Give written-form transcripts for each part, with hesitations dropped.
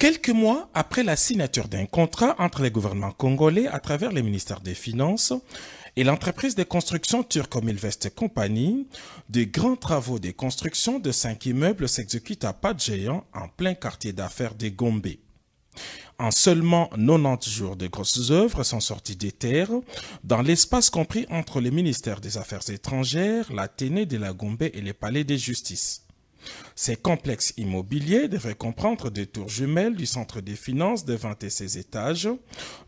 Quelques mois après la signature d'un contrat entre les gouvernements congolais à travers les ministères des Finances et l'entreprise de construction turque Milvest Company, de grands travaux de construction de 5 immeubles s'exécutent à pas de géant en plein quartier d'affaires de Gombe. En seulement 90 jours, de grosses œuvres sont sorties des terres dans l'espace compris entre le ministère des Affaires étrangères, l'Athénée de la Gombe et le palais de justice. Ces complexes immobiliers devraient comprendre des tours jumelles du centre des finances de 26 étages,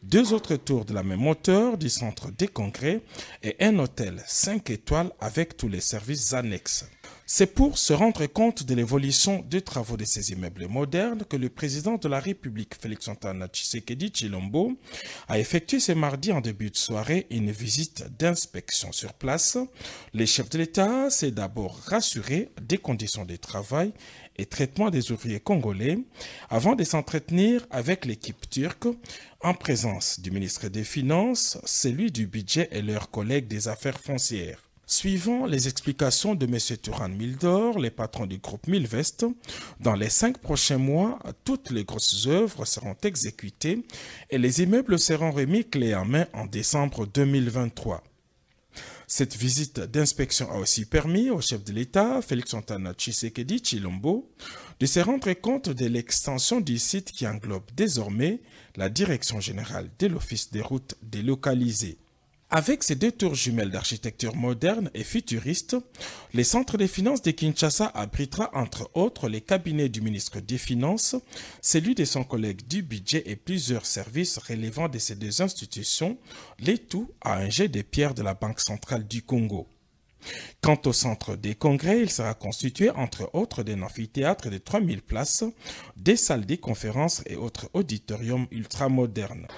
2 autres tours de la même hauteur du centre des congrès et un hôtel 5 étoiles avec tous les services annexes. C'est pour se rendre compte de l'évolution des travaux de ces immeubles modernes que le président de la République, Félix-Antoine Tshisekedi Tshilombo, a effectué ce mardi en début de soirée une visite d'inspection sur place. Le chef de l'État s'est d'abord rassuré des conditions de travail et traitement des ouvriers congolais avant de s'entretenir avec l'équipe turque en présence du ministre des Finances, celui du budget et leurs collègues des affaires foncières. Suivant les explications de M. Turan Mildor, le patron du groupe Milvest, dans les 5 prochains mois, toutes les grosses œuvres seront exécutées et les immeubles seront remis clé en main en décembre 2023. Cette visite d'inspection a aussi permis au chef de l'État, Félix-Antoine Tshisekedi Tshilombo, de se rendre compte de l'extension du site qui englobe désormais la direction générale de l'Office des routes délocalisées. Avec ces 2 tours jumelles d'architecture moderne et futuriste, le centre des finances de Kinshasa abritera entre autres les cabinets du ministre des Finances, celui de son collègue du budget et plusieurs services relevant de ces 2 institutions, les tout à un jet de pierre de la Banque centrale du Congo. Quant au centre des congrès, il sera constitué entre autres d'un amphithéâtre de 3000 places, des salles de conférences et autres auditoriums ultramodernes.